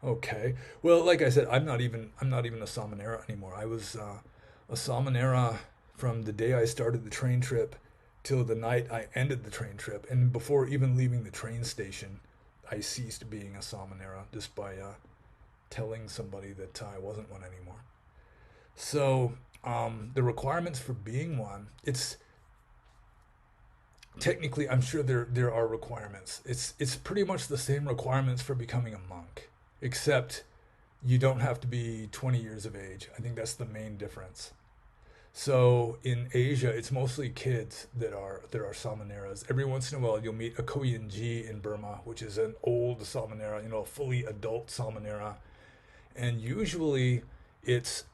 Okay. Well, like I said, I'm not even a Samanera anymore. I was a Samanera from the day I started the train trip till the night I ended the train trip, and before even leaving the train station, I ceased being a Samanera just by telling somebody that I wasn't one anymore. So the requirements for being one, it's technically, I'm sure there are requirements. It's pretty much the same requirements for becoming a monk, except you don't have to be 20 years of age. I think that's the main difference. So in Asia, it's mostly kids that are samaneras. Every once in a while, you'll meet a Koyenji in Burma, which is an old samanera, a fully adult samanera, and usually it's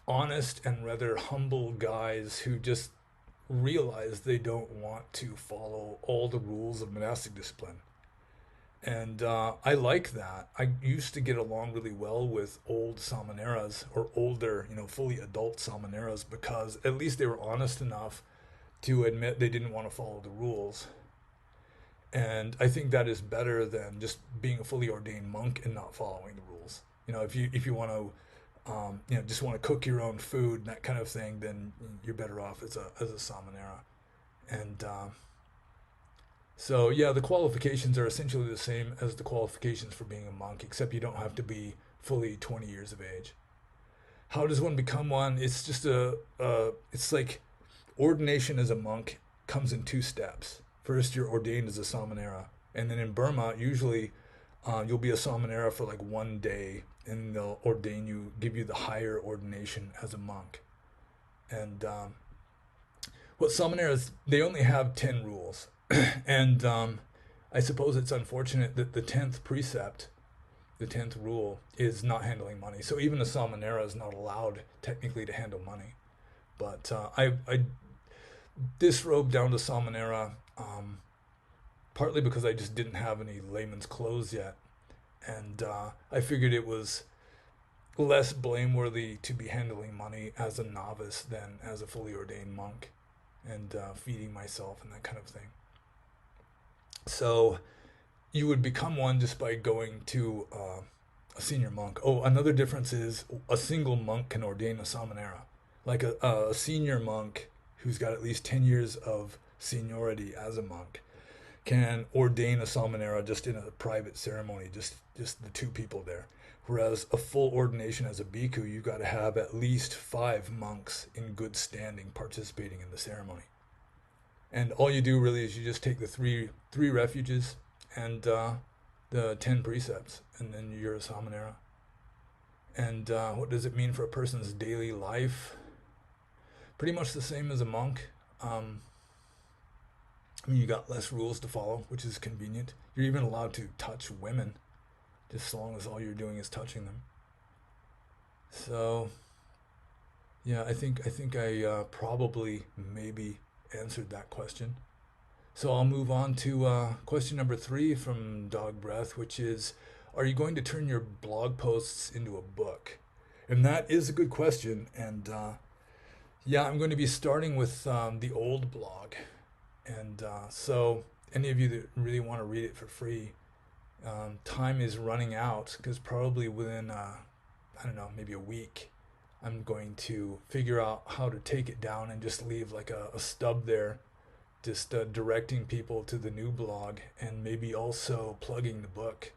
honest and rather humble guys who just realize they don't want to follow all the rules of monastic discipline. And I like that. I used to get along really well with old samaneras, or older, fully adult samaneras, because at least they were honest enough to admit they didn't want to follow the rules. And I think that is better than just being a fully ordained monk and not following the rules. If you want to just want to cook your own food and that kind of thing, then you're better off as a samanera. And so yeah, the qualifications are essentially the same as the qualifications for being a monk, except you don't have to be fully 20 years of age. How does one become one? It's just it's like ordination as a monk comes in two steps. First, you're ordained as a samanera, and then in Burma, usually you'll be a samanera for like one day, and they'll ordain you, give you the higher ordination as a monk. And what samaneras, they only have 10 rules, and I suppose it's unfortunate that the 10th precept, the 10th rule, is not handling money. So even a samanera is not allowed technically to handle money. But I disrobed down to samanera, partly because I just didn't have any layman's clothes yet, and I figured it was less blameworthy to be handling money as a novice than as a fully ordained monk, and feeding myself and that kind of thing. So you would become one just by going to a senior monk. Oh, another difference is a single monk can ordain a samanera. Like a senior monk who's got at least 10 years of seniority as a monk can ordain a samanera just in a private ceremony, just the two people there. Whereas a full ordination as a bhikkhu, you've got to have at least 5 monks in good standing participating in the ceremony. And all you do really is you just take the three refuges and the 10 precepts, and then you're a samanera. And what does it mean for a person's daily life? Pretty much the same as a monk. I mean, you got less rules to follow, which is convenient. You're even allowed to touch women, just as long as all you're doing is touching them. So, yeah, I probably maybe answered that question. So I'll move on to question number 3 from Dog Breath, which is, are you going to turn your blog posts into a book? And that is a good question. And yeah, I'm going to be starting with the old blog. And so any of you that really want to read it for free, time is running out, because probably within, I don't know, maybe a week, I'm going to figure out how to take it down and just leave like a stub there, just directing people to the new blog, and maybe also plugging the book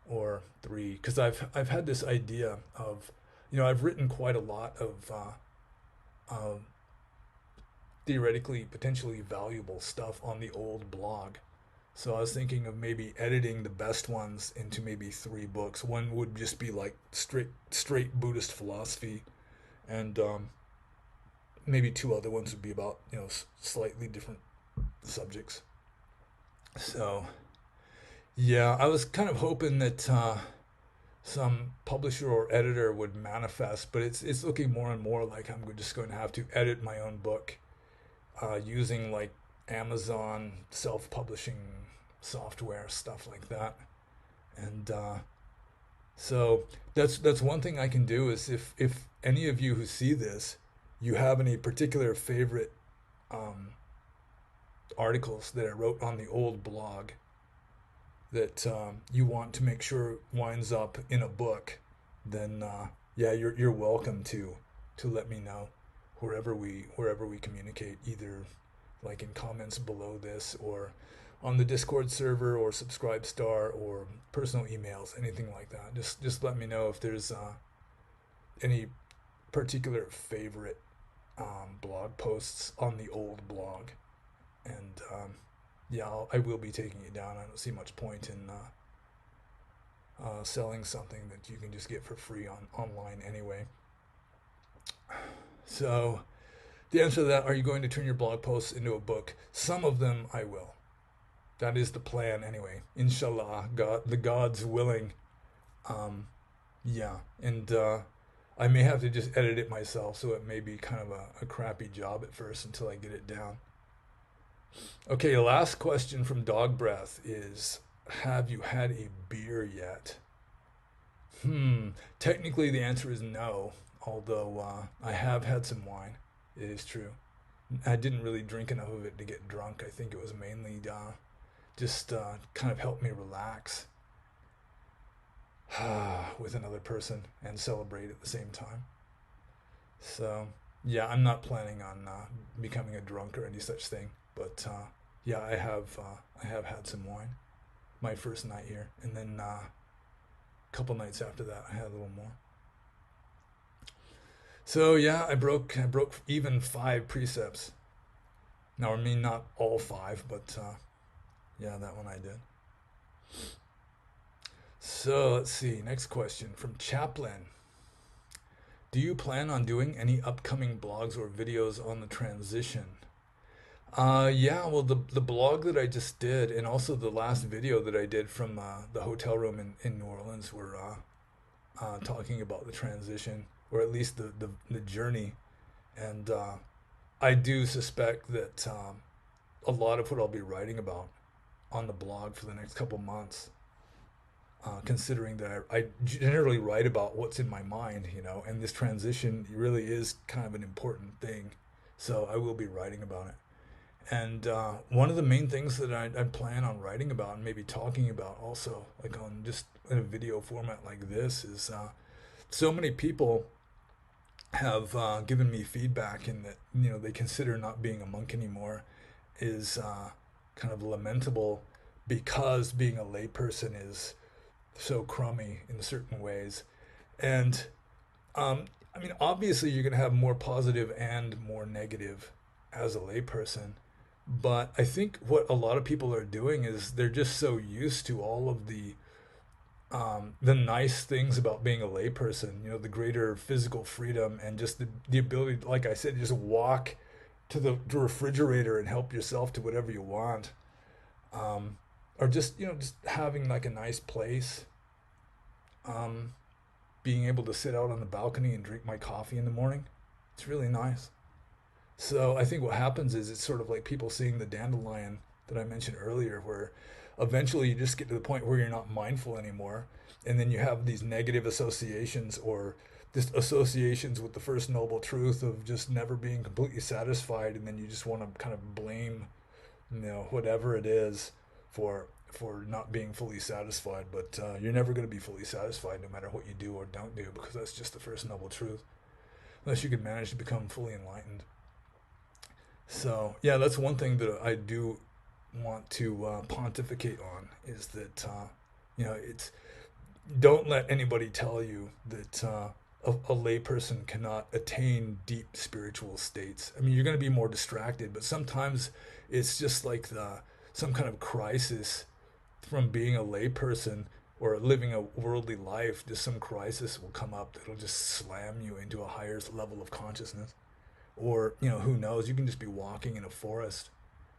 or 3, because I've had this idea of, I've written quite a lot of theoretically potentially valuable stuff on the old blog. So I was thinking of maybe editing the best ones into maybe 3 books. One would just be like straight Buddhist philosophy, and maybe 2 other ones would be about slightly different subjects. So yeah, I was kind of hoping that some publisher or editor would manifest, but it's looking more and more like I'm just going to have to edit my own book using like Amazon self-publishing software, stuff like that. And so that's one thing I can do, is if any of you who see this, you have any particular favorite um, articles that I wrote on the old blog that you want to make sure winds up in a book, then yeah, you're welcome to let me know wherever we communicate, either like in comments below this, or on the Discord server, or Subscribestar, or personal emails, anything like that. Just let me know if there's any particular favorite blog posts on the old blog, and yeah, I will be taking it down. I don't see much point in selling something that you can just get for free online anyway. So the answer to that, are you going to turn your blog posts into a book? Some of them I will. That is the plan anyway. Inshallah, the God's willing. Yeah, and I may have to just edit it myself, so it may be kind of a crappy job at first until I get it down. Okay, last question from Dog Breath is, have you had a beer yet? Technically the answer is no, although I have had some wine. It is true. I didn't really drink enough of it to get drunk. I think it was mainly just kind of helped me relax with another person and celebrate at the same time. So yeah, I'm not planning on becoming a drunk or any such thing. But yeah, I have had some wine my first night here, and then a couple nights after that I had a little more. So yeah, I broke even 5 precepts. Now I mean, not all 5, but yeah, that one I did. So let's see. Next question from Chaplin. Do you plan on doing any upcoming blogs or videos on the transition? Yeah, well, the blog that I just did, and also the last video that I did from the hotel room in New Orleans, were talking about the transition, or at least the journey. And I do suspect that a lot of what I'll be writing about on the blog for the next couple months, considering that I generally write about what's in my mind, and this transition really is kind of an important thing. So I will be writing about it. And one of the main things that I plan on writing about and maybe talking about also, like on just in a video format like this, is so many people have given me feedback in that they consider not being a monk anymore is kind of lamentable, because being a layperson is so crummy in certain ways. And I mean, obviously you're going to have more positive and more negative as a layperson, But I think what a lot of people are doing is they're just so used to all of the nice things about being a layperson, you know, the greater physical freedom and just the ability, like I said, just walk to the refrigerator and help yourself to whatever you want. Um, or just, you know, just having like a nice place, um, being able to sit out on the balcony and drink my coffee in the morning. It's really nice. So I think what happens is it's sort of like people seeing the dandelion that I mentioned earlier, where eventually you just get to the point where you're not mindful anymore. And then you have these negative associations or just associations with the first noble truth of just never being completely satisfied. And then you just want to kind of blame, you know, whatever it is for not being fully satisfied. But you're never going to be fully satisfied no matter what you do or don't do, because that's just the first noble truth, unless you can manage to become fully enlightened. So yeah, that's one thing that I do want to pontificate on is that you know, it's, don't let anybody tell you that a layperson cannot attain deep spiritual states. I mean, you're going to be more distracted, but sometimes it's just like some kind of crisis from being a layperson or living a worldly life. Just some crisis will come up that'll just slam you into a higher level of consciousness. Or, you know, who knows? You can just be walking in a forest,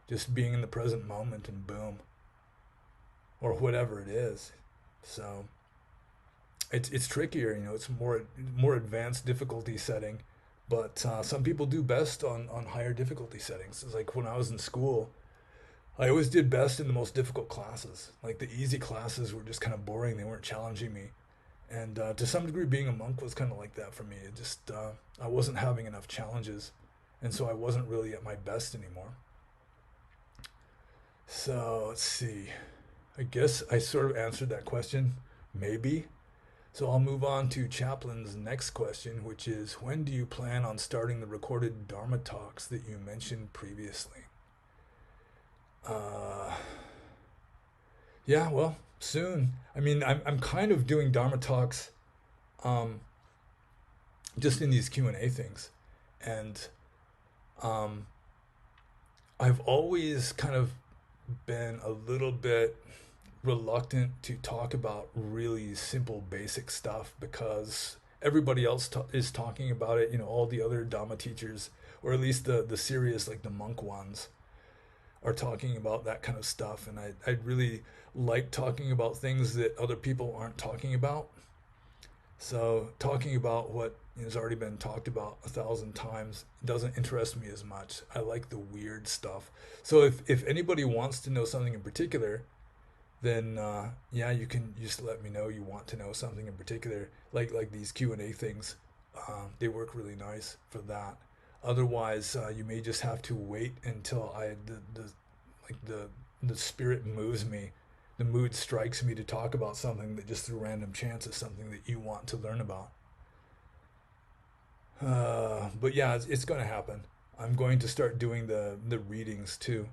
just being in the present moment, and boom, or whatever it is. So it's trickier, you know. It's more advanced difficulty setting, but some people do best on higher difficulty settings. It's like when I was in school, I always did best in the most difficult classes. Like the easy classes were just kind of boring; they weren't challenging me. And to some degree, being a monk was kind of like that for me. It just I wasn't having enough challenges, and so I wasn't really at my best anymore. So let's see. I guess I sort of answered that question, maybe. So I'll move on to Chaplin's next question, which is, when do you plan on starting the recorded Dharma talks that you mentioned previously? Uh, yeah, well, soon. I mean, I'm kind of doing Dharma talks um, just in these Q&A things. And um, I've always kind of been a little bit reluctant to talk about really simple, basic stuff because everybody else is talking about it. You know, all the other Dhamma teachers, or at least the serious, like the monk ones, are talking about that kind of stuff. And I really like talking about things that other people aren't talking about. So talking about what has already been talked about 1,000 times doesn't interest me as much. I like the weird stuff. So if anybody wants to know something in particular, then yeah, you can just let me know you want to know something in particular. Like these Q&A things, they work really nice for that. Otherwise, you may just have to wait until like the spirit moves me, the mood strikes me to talk about something that just through random chance is something that you want to learn about. But yeah, it's going to happen. I'm going to start doing the readings too.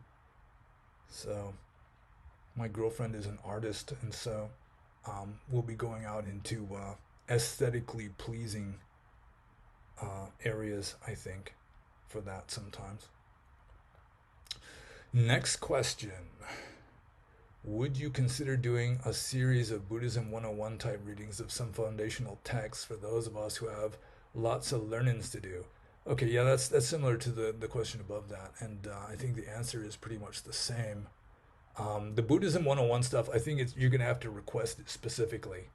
So my girlfriend is an artist, and so we'll be going out into aesthetically pleasing areas, I think, for that sometimes. Next question. Would you consider doing a series of Buddhism 101 type readings of some foundational texts for those of us who have lots of learnings to do? Okay, yeah, that's similar to the question above that, and I think the answer is pretty much the same. The Buddhism 101 stuff, I think you're going to have to request it specifically,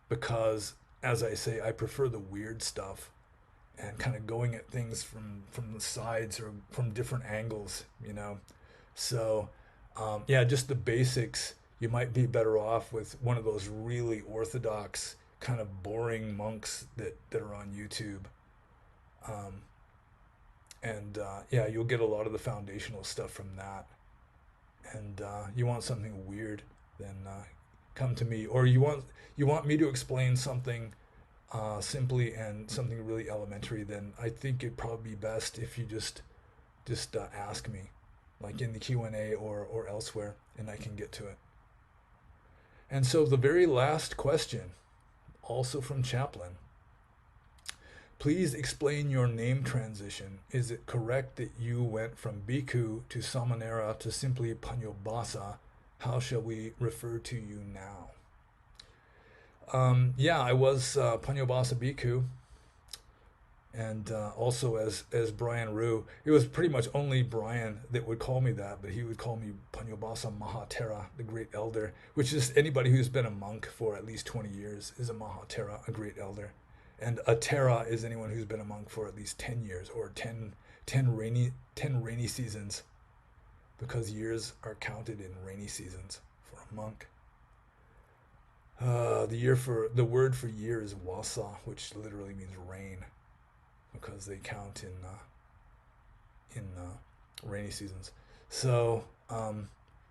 because, as I say, I prefer the weird stuff and kind of going at things from the sides or from different angles, you know. So, yeah, just the basics. You might be better off with one of those really orthodox, kind of boring monks that are on YouTube. Um, and yeah, you'll get a lot of the foundational stuff from that. And you want something weird, then come to me. Or you want me to explain something simply and something really elementary, then I think it'd probably be best if you just ask me, like in the Q&A or elsewhere, and I can get to it. And so the very last question, also from Chaplin. Please explain your name transition. Is it correct that you went from bhikkhu to samanera to simply Pannobhasa? How shall we refer to you now? Yeah, I was Pannobhasa bhikkhu, and also as Brian Rue. It was pretty much only Brian that would call me that, but he would call me Pannobhasa Mahatera, the great elder, which is anybody who's been a monk for at least 20 years is a Mahatera, a great elder. And a Tera is anyone who's been a monk for at least 10 years or 10 rainy seasons, because years are counted in rainy seasons for a monk. The word for year is wasa, which literally means rain, because they count in rainy seasons. So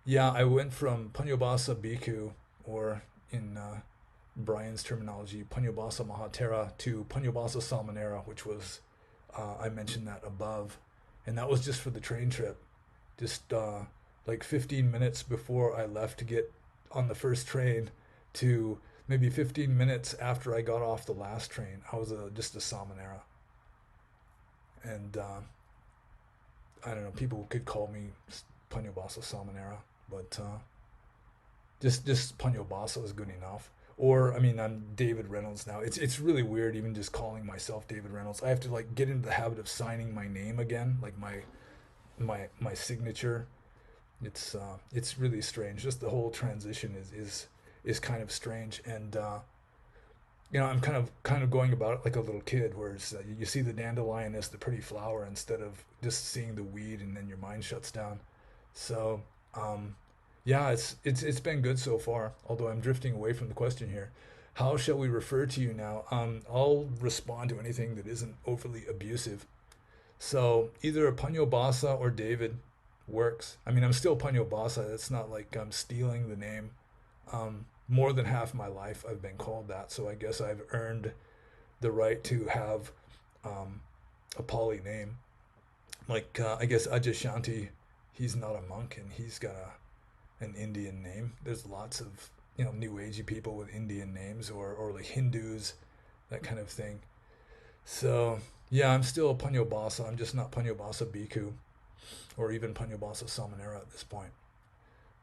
yeah, I went from Pannobhasa bhikkhu, or in Brian's terminology, Pannobhasa Mahatera, to Pannobhasa Samanera, which was I mentioned that above, and that was just for the train trip. Just like 15 minutes before I left to get on the first train, to maybe 15 minutes after I got off the last train, I was just a Samanera. And I don't know, people could call me Pannobhasa Samanera, but just Pannobhasa is good enough. Or I mean, I'm David Reynolds now. It's really weird even just calling myself David Reynolds. I have to like get into the habit of signing my name again, like my signature. It's really strange. Just the whole transition is kind of strange, and I'm kind of going about it like a little kid, where you see the dandelion as the pretty flower instead of just seeing the weed, and then your mind shuts down. So yeah, it's been good so far. Although I'm drifting away from the question here. How shall we refer to you now? I'll respond to anything that isn't overly abusive. So either a Pannobhasa or David works. I mean, I'm still Pannobhasa. It's not like I'm stealing the name. More than half my life I've been called that, so I guess I've earned the right to have a Pali name. Like I guess Ajashanti, he's not a monk and he's got an Indian name. There's lots of New Agey people with Indian names, or like Hindus, that kind of thing. So yeah, I'm still a Pannobhasa. I'm just not Pannobhasa Bhikkhu or even Pannobhasa Samanera at this point.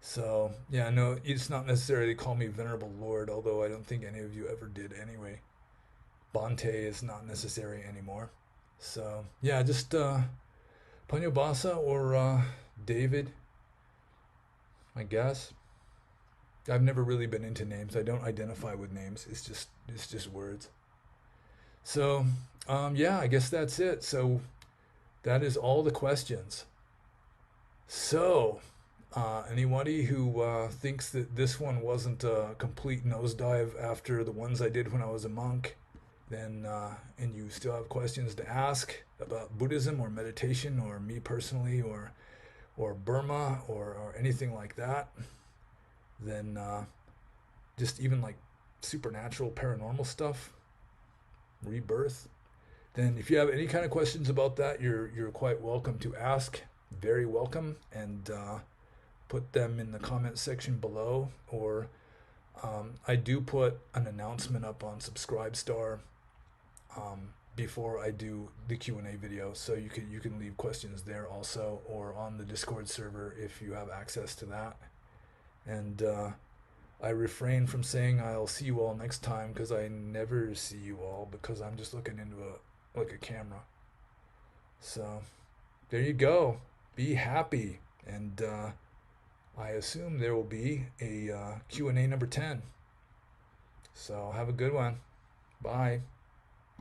So yeah, no, it's not necessarily call me Venerable Lord, although I don't think any of you ever did anyway. Bante is not necessary anymore. So yeah, just Pannobhasa or David, I guess. I've never really been into names. I don't identify with names. It's just words. So yeah, I guess that's it. So that is all the questions. So anybody who thinks that this one wasn't a complete nosedive after the ones I did when I was a monk, then and you still have questions to ask about Buddhism or meditation or me personally or Burma or anything like that, then just even like supernatural paranormal stuff, rebirth, then if you have any kind of questions about that, you're quite welcome to ask. Very welcome, and put them in the comment section below, or I do put an announcement up on Subscribestar before I do the Q&A video, so you can leave questions there also, or on the Discord server if you have access to that. And I refrain from saying I'll see you all next time, because I never see you all, because I'm just looking into a camera. So there you go. Be happy, and I assume there will be a Q&A number 10. So have a good one. Bye.